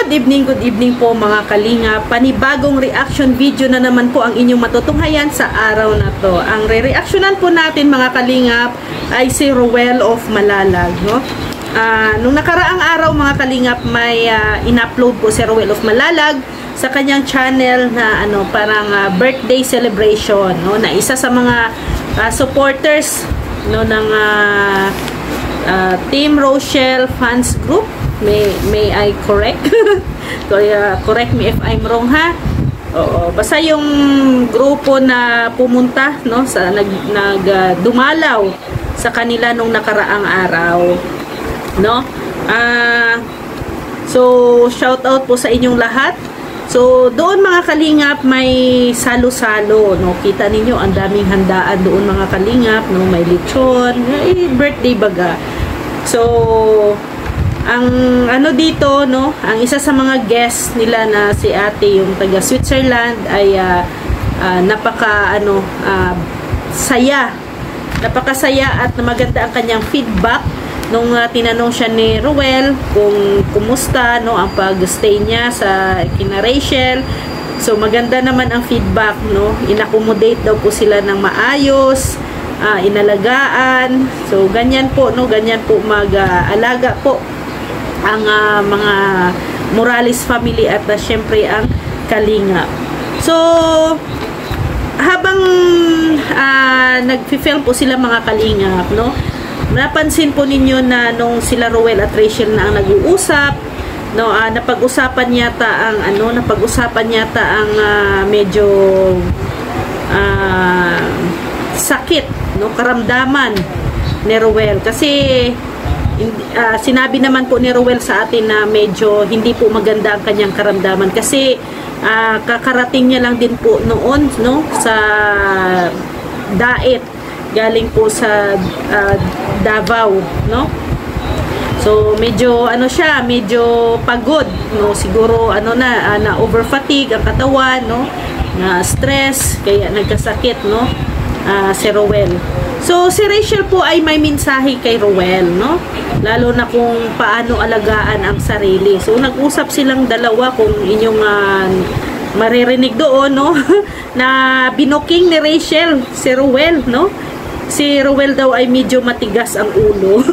good evening po mga kalinga. Panibagong reaction video na naman po ang inyong matutunghayan sa araw na to. Ang re-reactionan po natin mga kalingap ay si Ruel of Malalag, no? Nung nakaraang araw mga kalingap, may in-upload po si Ruel of Malalag sa kanyang channel na parang birthday celebration, no? Na isa sa mga supporters, no, ng Team Rochelle fans group. May I correct? Correct me if I'm wrong, ha? Oo, basta yung grupo na pumunta, no, sa dumalaw sa kanila nung nakaraang araw, no? So shout out po sa inyong lahat. So doon mga kalingap, may salo-salo, no? Kita ninyo ang daming handaan doon mga kalingap, no? May lechon, birthday baga. So ang dito, no, ang isa sa mga guests nila na si ate, yung taga Switzerland, ay napakasaya at maganda ang kanyang feedback nung tinanong siya ni Ruel kung kumusta, no, ang pag-stay niya sa kina Rachel. So maganda naman ang feedback, no, in-accommodate daw po sila ng maayos, inalagaan. So ganyan po, no, ganyan po mag-alaga po ang mga Morales family at syempre ang Kalingap. So habang nag-film po sila mga Kalingap, no, napansin po ninyo na nung sila Ruel at Rachel na ang nag-uusap, no, napag-usapan yata ang medyo sakit, no, karamdaman ni Ruel kasi sinabi naman po ni Ruel sa atin na medyo hindi po maganda ang kanyang karamdaman kasi kakarating niya lang din po noon, no, sa Daet, galing po sa Davao, no. So medyo medyo pagod, no, siguro na over fatigue ang katawan, no, na stress kaya nagkasakit, no, si Ruel. So si Rachel po ay may mensahe kay Ruel, no, lalo na kung paano alagaan ang sarili. So nag-usap silang dalawa, kung inyong maririnig doon, no, na binuking ni Rachel si Ruel, no. Si Ruel daw ay medyo matigas ang ulo.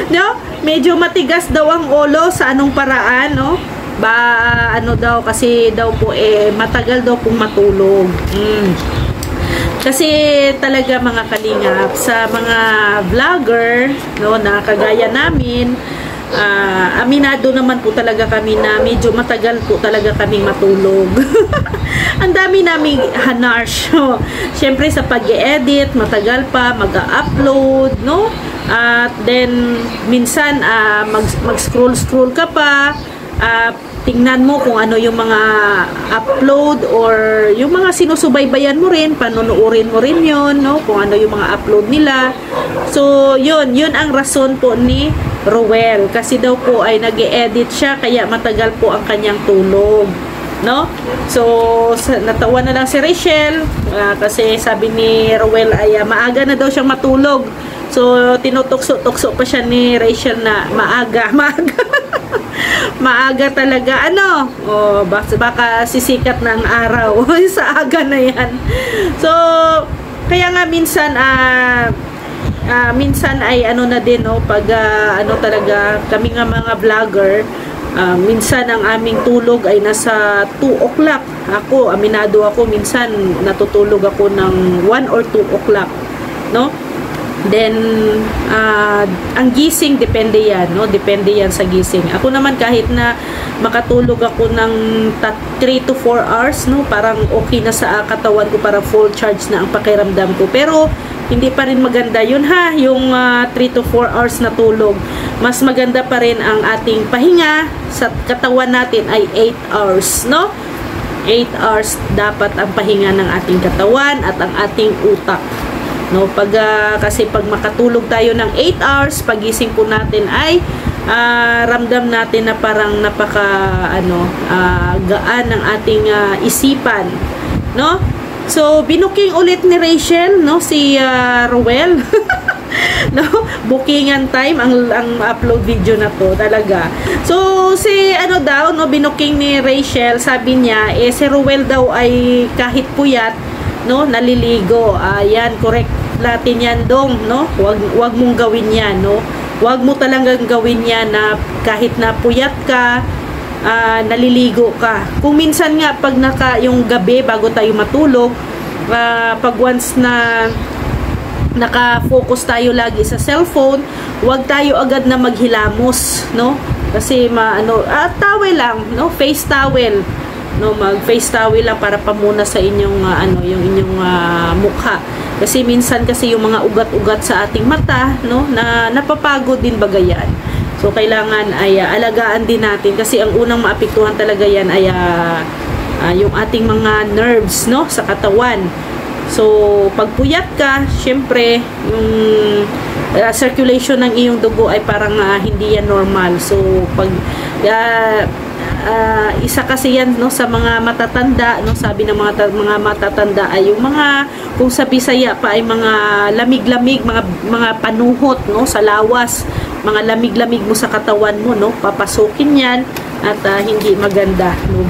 No, medyo matigas daw ang ulo sa anong paraan, no, daw kasi daw po matagal daw pong matulog. Kasi talaga mga kalingap, sa mga vlogger, no, na kagaya namin, aminado naman po talaga kami na medyo matagal po talaga kaming matulog. Ang dami naming hanarsh. Siyempre sa pag-edit, matagal pa mag-upload, no? At then minsan mag-scroll ka pa, tingnan mo kung ano yung mga upload or yung mga sinusubaybayan mo rin, panonoodin mo rin yun, no? Kung ano yung mga upload nila. So yun ang rason po ni Ruel, kasi daw po ay nag-e-edit siya kaya matagal po ang kanyang tulog, no? So natawa na lang si Rachel kasi sabi ni Ruel ay maaga na daw siyang matulog. So tinutukso-tukso pa siya ni Rachel na maaga maaga talaga, baka sisikat ng araw sa aga na yan. So kaya nga minsan ay na din, no, pag talaga kami nga mga vlogger, minsan ang aming tulog ay nasa 2 o'clock. Ako, aminado ako, minsan natutulog ako ng 1 or 2 o'clock, no. Then ang gising depende yan, no, depende yan sa gising. Ako naman kahit na makatulog ako ng 3 to 4 hours, no, parang okay na sa katawan ko, parang full charge na ang pakiramdam ko. Pero hindi pa rin maganda yun, ha, yung 3 to 4 hours na tulog. Mas maganda pa rin ang ating pahinga sa katawan natin ay 8 hours, no. 8 hours dapat ang pahinga ng ating katawan at ang ating utak, no. Kasi pag makatulog tayo ng 8 hours, pagising po natin ay ramdam natin na parang gaan ng ating isipan, no. So binuking ulit ni Rachel, no, si Ruel. No, bookingan time ang upload video na to talaga. So si ano daw no, binuking ni Rachel, sabi niya si Ruel daw ay kahit puyat no, naliligo. Yan, correct natin yan dong, no? Wag mong gawin yan, no? Wag mo talagang gawin yan na kahit na puyat ka, naliligo ka. Kung minsan nga pag yung gabi bago tayo matulog, pag once na naka-focus tayo lagi sa cellphone, wag tayo agad na maghilamos, no? Kasi towel lang, no? Face towel, no? Mag-face towel lang para pamuna sa inyong yung inyong mukha. Kasi minsan kasi yung mga ugat-ugat sa ating mata, no, na napapagod din bagayan. So kailangan ay alagaan din natin kasi ang unang maapektuhan talaga yan ay yung ating mga nerves, no, sa katawan. So, pag puyat ka, syempre, yung circulation ng iyong dugo ay parang hindi yan normal. So, pag isa kasi yan no, sa mga matatanda, no, sabi ng mga matatanda ay yung mga, kung sa Bisaya pa ay mga lamig-lamig, mga panuhot no, sa lawas, mga lamig-lamig mo sa katawan mo, no, papasukin yan at hindi maganda. No,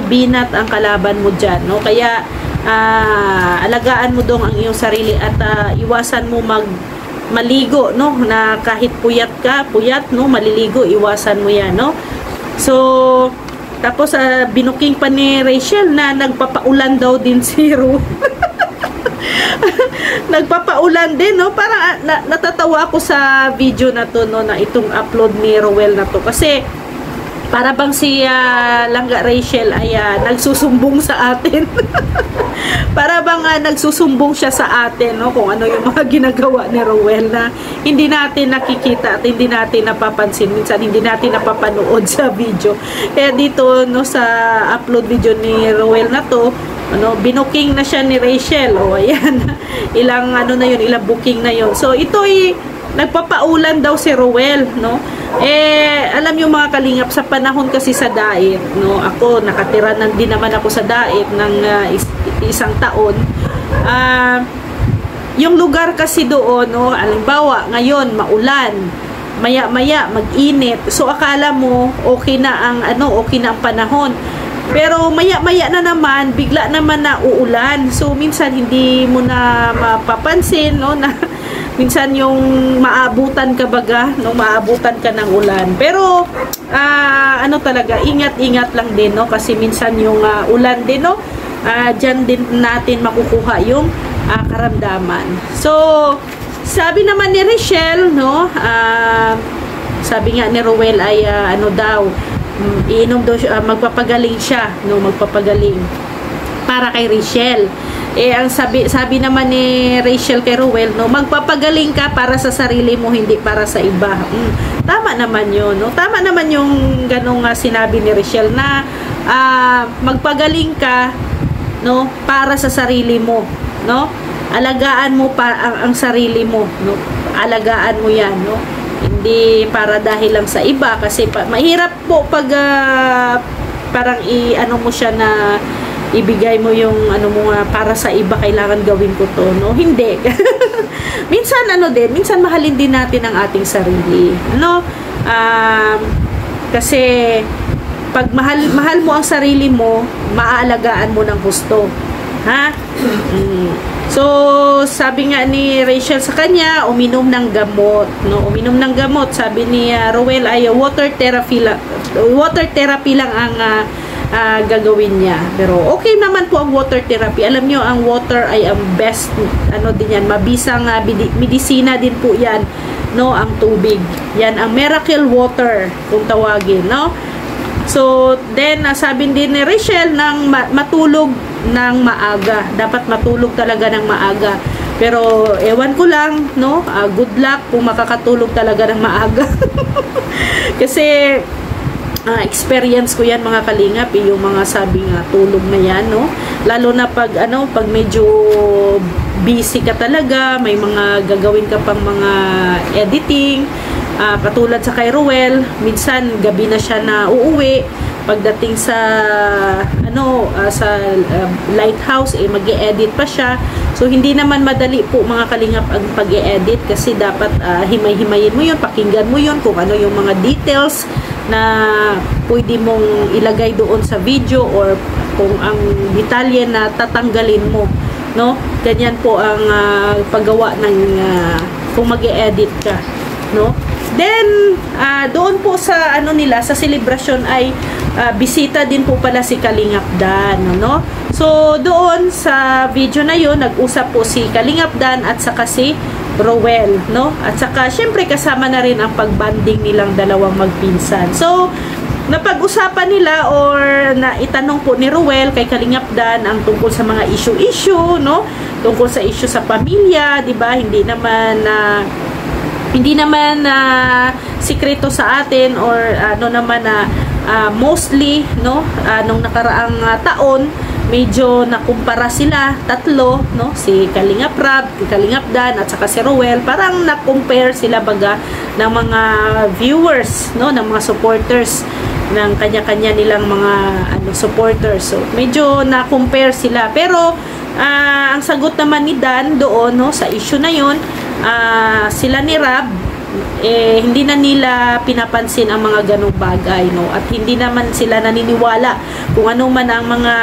binat ang kalaban mo dyan, no, kaya alagaan mo dong ang iyong sarili at iwasan mo maligo, no, na kahit puyat no, maliligo, iwasan mo yan, no. So tapos binuking pa ni Rachel na nagpapaulan daw din si Ru. Nagpapaulan din, no, para natatawa ako sa video na to, no, na itong upload ni Ruel na to kasi para bang si Langga Rachel ay nagsusumbong sa atin. Para bang nagsusumbong siya sa atin, no, kung ano yung mga ginagawa ni Ruel na hindi natin nakikita at hindi natin napapansin, minsan hindi natin napapanood sa video. Kaya dito no, sa upload video ni Ruel na to, binuking na siya ni Rachel. O ayan, ilang ilang booking na yun. So ito ay nagpapaulan daw si Ruel, no. Alam niyo mga kalingap, sa panahon kasi sa Daet, no, ako nakatira din naman ako sa Daet ng isang taon. Yung lugar kasi doon, no, halimbawa ngayon maulan, maya-maya mag-init. So akala mo okay na ang panahon. Pero maya-maya na naman, bigla naman na uulan. So minsan hindi mo na mapapansin, no, na minsan yung maabutan ka baga, no, maabutan ka ng ulan. Pero talaga, ingat-ingat lang din, no, kasi minsan yung ulan din, no, dyan din natin makukuha yung karamdaman. So sabi naman ni Rachel, no, sabi nga ni Ruel ay iinom daw siya, magpapagaling siya, no, magpapagaling para kay Rachel. Ang sabi naman ni Rachel kay Ruel, no, magpapagaling ka para sa sarili mo, hindi para sa iba. Tama naman yun, no? Tama naman yung ganong sinabi ni Rachel na magpagaling ka, no, para sa sarili mo, no? Alagaan mo ang sarili mo, no? Alagaan mo yan, no? Hindi para dahil lang sa iba kasi mahirap po pag parang mo siya na ibigay mo yung para sa iba, kailangan gawin ko to, no, hindi. Minsan minsan mahalin din natin ang ating sarili, no, kasi pag mahal mo ang sarili mo, maaalagaan mo ng gusto, ha. So sabi nga ni Rachel sa kanya, uminom ng gamot, no, uminom ng gamot. Sabi ni Ruel ay water therapy lang ang gagawin niya. Pero okay naman po ang water therapy. Alam nyo, ang water ay ang best, din yan, mabisang medisina din po yan, no, ang tubig. Yan ang miracle water kung tawagin, no. So then sabi din ni Rachel nang matulog ng maaga. Dapat matulog talaga ng maaga. Pero ewan ko lang, no, good luck kung makakatulog talaga ng maaga. Kasi experience ko yan mga kalingap, yung mga sabi nga tulog na yan, no, lalo na pag medyo busy ka talaga, may mga gagawin ka pang mga editing, katulad sa kay Ruel, minsan gabi na siya na uuwi, pagdating sa Lighthouse, mag-e-edit pa siya. So hindi naman madali po mga kalingap ang pag-e-edit, kasi dapat himay-himayin mo yun, pakinggan mo yun kung ano yung mga details na pwede mong ilagay doon sa video, or kung ang detalye na tatanggalin mo, no? Ganyan po ang paggawa ng kung mag-e-edit ka, no? Then doon po sa nila sa celebration ay bisita din po pala si Kalingap Dan, no? So doon sa video na yon, nag-usap po si Kalingap Dan at saka si Rowel, no? At saka syempre kasama na rin ang pagbanding nilang dalawang magpinsan. So napag-usapan nila, or na itanong po ni Rowel kay Kalingap Dan ang tungkol sa mga issue, no? Tungkol sa issue sa pamilya, 'di ba? Hindi naman sikreto sa atin, or mostly, no, nung nakaraang taon medyo nakumpara sila tatlo, no, si Kalingap Rab, Kalingap Dan at saka si Rowel. Parang na-compare sila baga ng mga viewers, no, ng mga supporters ng kanya-kanya nilang mga supporters. So medyo na-compare sila, pero ang sagot naman ni Dan doon, no, sa issue na yon, sila ni Rab hindi na nila pinapansin ang mga ganong bagay, no, at hindi naman sila naniniwala kung ano man ang mga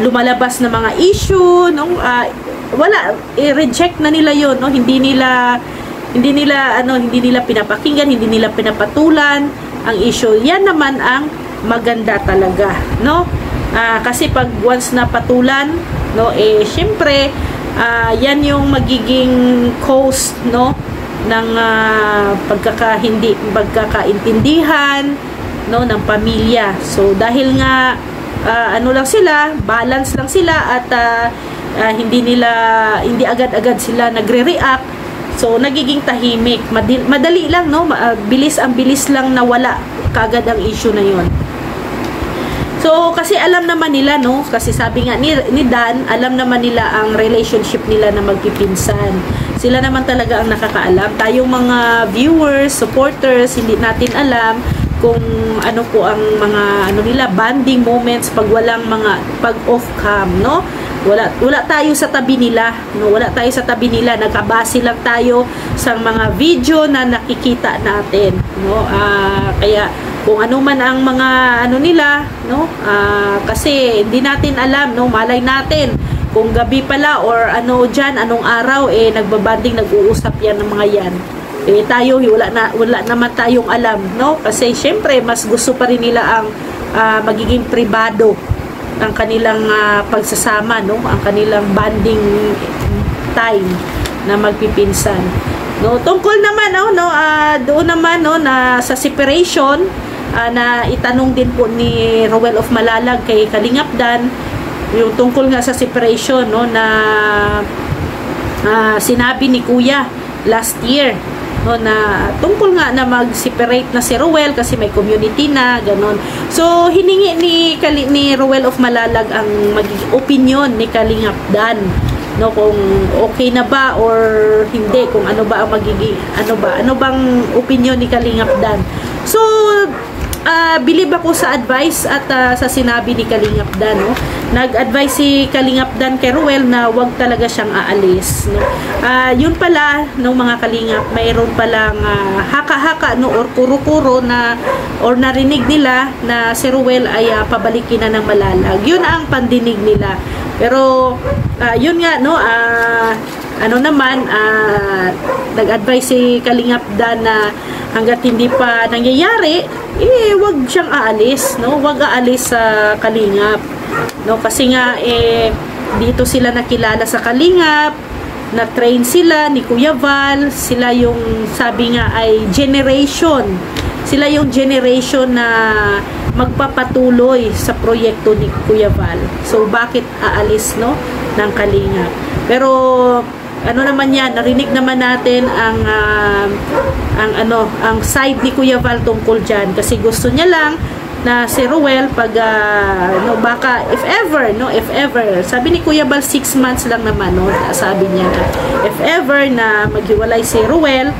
lumalabas na mga issue, no, wala, reject na nila yon, no, hindi nila pinapakinggan, hindi nila pinapatulan ang issue. Yan naman ang maganda talaga, no, kasi pag once na patulan, no, syempre yan yung magiging cause, no, ng pagkakaintindihan, no, ng pamilya. So dahil nga lang sila, balance lang sila, at hindi agad-agad sila nagre-react. So nagiging tahimik, madali lang, no, bilis lang nawala kagad ang issue na yon. So kasi alam naman nila, no, kasi sabi nga ni Dan, alam naman nila ang relationship nila na magpipinsan. Sila naman talaga ang nakakaalam. Tayong mga viewers, supporters, hindi natin alam kung ano po ang mga nila bonding moments pag walang pag off cam, no. Wala tayo sa tabi nila, no, nagkabase lang tayo sa mga video na nakikita natin, no. Kaya kung ano man ang mga nila, no, kasi hindi natin alam, no, malay natin kung gabi pala or anong araw nagbabanding, nag-uusap yan ng mga yan. Tayo wala naman tayong alam, no, kasi syempre mas gusto pa rin nila ang magiging pribado ang kanilang pagsasama, no, ang kanilang bonding time na magpipinsan, no. Tungkol naman doon naman, no, na sa separation, na itanong din po ni Rowel of Malalag kay Kalingap Dan yung tungkol nga sa separation, no, na sinabi ni Kuya last year, no, na tungkol nga na mag-separate na si Rowel kasi may community na ganon. So hiningi ni Rowel of Malalag ang magiging opinion ni Kalingap Dan, no, kung okay na ba or hindi, kung ano ba ang magiging ano bang opinion ni Kalingap Dan. So believe ako sa advice at sa sinabi ni Kalingap Dan, no. Nag-advise si Kalingap Dan kay Rowel na wag talaga siyang aalis, no. Yun pala, no, mga Kalingap, mayroon palang haka-haka, no, or kuro-kuro na or narinig nila na si Rowel ay pabalikin na ng Malalag. Yun ang pandinig nila. Pero yun nga, no, nag-advise si Kalingap Dan na hangga't hindi pa nangyayari, wag siyang aalis, no, wag aalis sa Kalingap, no, kasi nga dito sila nakilala sa Kalingap, na train sila ni Kuya Val, sila yung sabi nga ay sila yung generation na magpapatuloy sa proyekto ni Kuya Val. So bakit aalis, no, ng Kalingap? Pero naman yan, narinig naman natin ang side ni Kuya Val tungkol dyan, kasi gusto niya lang na si Rowel pag baka if ever sabi ni Kuya Val 6 months lang naman, no, sabi niya if ever na maghiwalay si Rowel,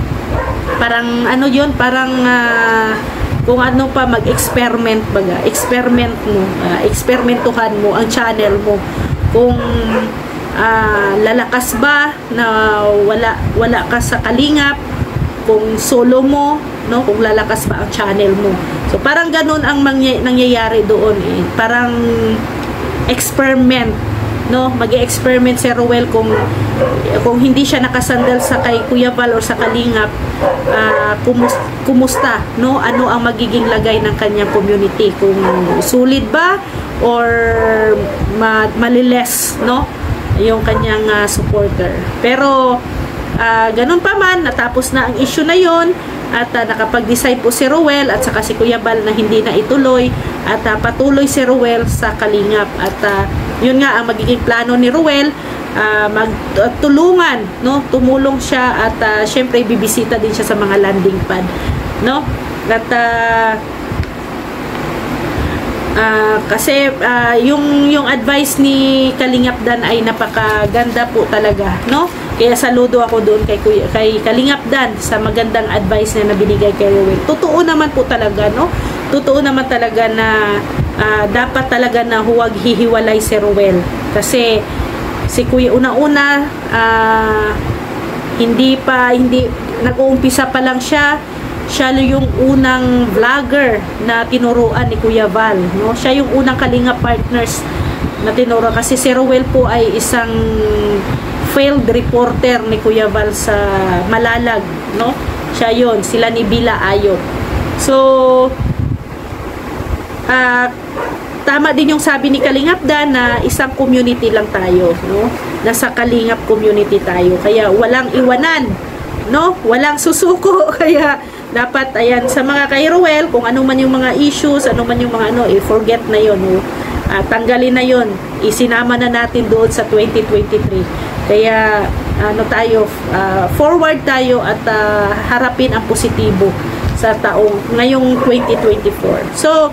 parang parang kung ano pa, mag-experiment baga, experiment mo, eksperimentuhan mo ang channel mo, kung lalakas ba na wala ka sa kalingap, kung solo mo, no, kung lalakas ba ang channel mo. So parang ganun ang nangyayari doon, parang experiment, no, mag-experiment si Ruel kung hindi siya nakasandal sa kay Kuya Val or sa kalingap, kumusta, no, ano ang magiging lagay ng kanyang community, kung sulit ba or maliles, no, yung kanyang supporter. Pero ganun pa man, natapos na ang issue na yon, at nakapag-decide po si Ruel at saka si Kuya Val na hindi na ituloy, at patuloy si Ruel sa kalingap. At yun nga ang magiging plano ni Ruel, magtulungan, no, tumulong siya, at syempre bibisita din siya sa mga landing pad, no, at kasi yung advice ni Kalingap Dan ay napakaganda po talaga, no? Kaya saludo ako doon kay Kalingap Dan sa magandang advice na binigay kay Ruel. Totoo naman po talaga, no? Totoo naman talaga na dapat talaga na huwag hihiwalay si Ruel. Kasi si Kuya una-una, hindi nag-uumpisa pa lang siya yung unang vlogger na tinuruan ni Kuya Val, no? Siya yung unang Kalinga partners na tinuro, kasi si Ruel po ay isang failed reporter ni Kuya Val sa Malalag, no? Siya yon, sila ni Bila Ayop. So tama din yung sabi ni Kalingap Dan na isang community lang tayo, no? Nasa Kalingap community tayo, kaya walang iwanan, no? Walang susuko. Kaya dapat, ayan, sa mga kay Ruel, kung ano man yung mga issues, ano man yung mga forget na yon, no? Tanggalin na yon, isinama na natin doon sa 2023. Kaya forward tayo at harapin ang positibo sa ngayong 2024. So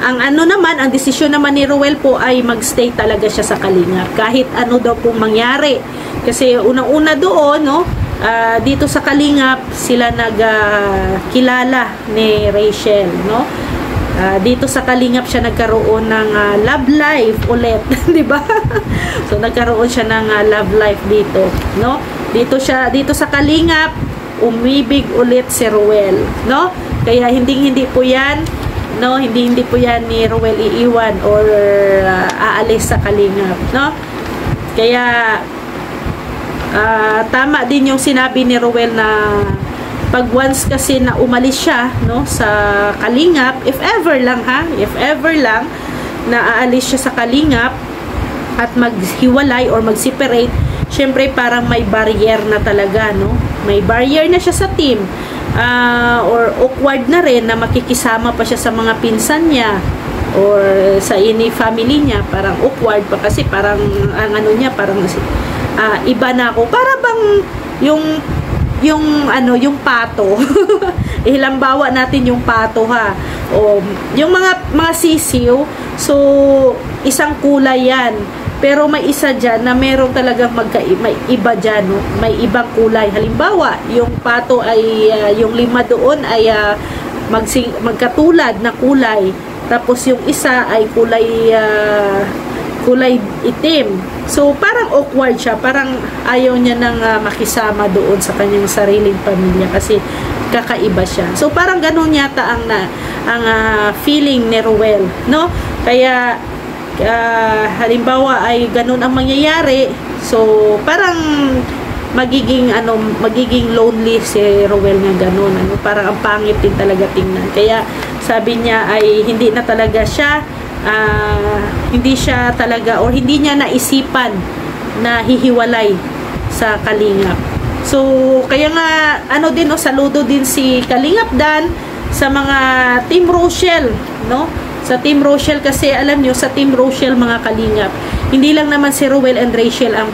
ang desisyon naman ni Ruel po ay magstay talaga siya sa Kalingap kahit ano daw pong mangyari, kasi unang-una doon, no, dito sa Kalingap sila nagkilala ni Rachel, no? Dito sa Kalingap siya nagkaroon ng love life ulit, di ba? So nagkaroon siya ng love life dito, no? Dito sa Kalingap umibig ulit si Ruel, no? Kaya hindi po 'yan, no? Hindi po 'yan ni Ruel iiwan or aalis sa Kalingap, no? Kaya tama din yung sinabi ni Ruel na pag once kasi na umalis siya, no, sa Kalingap, if ever lang na aalis siya sa Kalingap at maghiwalay or mag-separate, syempre parang may barrier na talaga, no? May barrier na siya sa team, or awkward na rin na makikisama pa siya sa mga pinsan niya or sa family niya, parang awkward pa kasi parang ang niya parang iba na ako, para bang yung pato. Halimbawa natin yung pato, ha, o yung mga sisiw, so isang kulay yan, pero may isa dyan na meron talagang may iba dyan, no? May ibang kulay. Halimbawa yung pato ay yung lima doon ay magkatulad na kulay, tapos yung isa ay kulay itim. So parang awkward siya, parang ayaw niya nang makisama doon sa kanyang sariling pamilya kasi kakaiba siya. So parang ganun yata ang feeling ni Ruel, no? Kaya halimbawa ay ganun ang mangyayari, so parang magiging lonely si Ruel nga ganun, parang ang pangit din talaga tingnan. Kaya sabi niya ay hindi na talaga siya hindi siya talaga, or hindi niya naisipan na hihiwalay sa Kalingap. So kaya nga saludo din si Kalingap Dan sa mga Team Rochelle, no? Sa Team Rochelle, kasi alam nyo, sa Team Rochelle mga Kalingap, hindi lang naman si Ruel and Rachel ang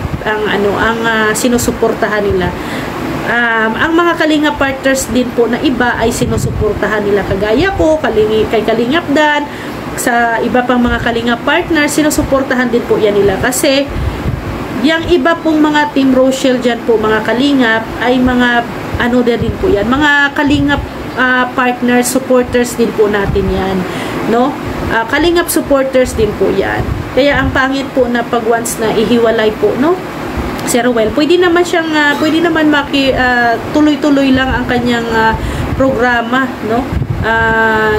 sinusuportahan nila. Ang mga Kalingap partners din po na iba ay sinusuportahan nila, kagaya ko, kay Kalingap Dan, sa iba pang mga Kalingap partners, sinusuportahan din po yan nila, kasi yung iba pong mga Team Rochelle dyan po mga Kalingap ay mga din po yan, mga Kalingap partners, supporters din po natin yan, no? Kalingap supporters din po yan. Kaya ang pangit po na pag once na ihiwalay po, no? Sir Ruel, pwede naman siyang pwede naman tuloy-tuloy lang ang kanyang programa, no?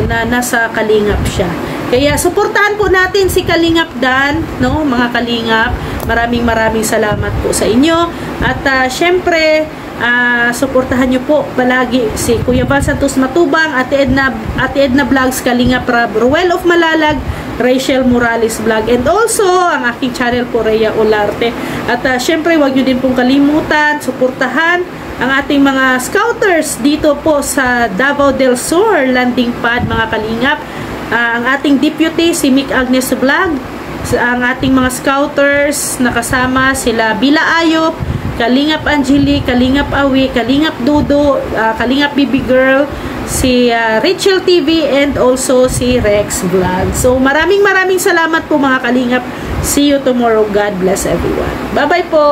Na nasa Kalingap siya. Kaya suportahan po natin si Kalingap Dan, no, mga Kalingap. Maraming salamat po sa inyo. At syempre, suportahan niyo po palagi si Kuya Val Santos Matubang, Ate Edna Vlogs, Kalingap Rab, Ruel of Malalag, Rachel Morales Vlog, and also ang aking channel po, Rhea Olarte. At syempre, huwag niyo din pong kalimutan suportahan ang ating mga scouters dito po sa Davao del Sur landing pad, mga Kalingap. Ang ating deputy, si Mick Agnes Vlog, ang ating mga scouters nakasama sila Bila Ayop, Kalingap Angeli, Kalingap Awi, Kalingap Dudo, Kalingap Baby Girl, si Rachel TV, and also si Rex Vlog. So maraming salamat po, mga Kalingap. See you tomorrow. God bless everyone. Bye bye po.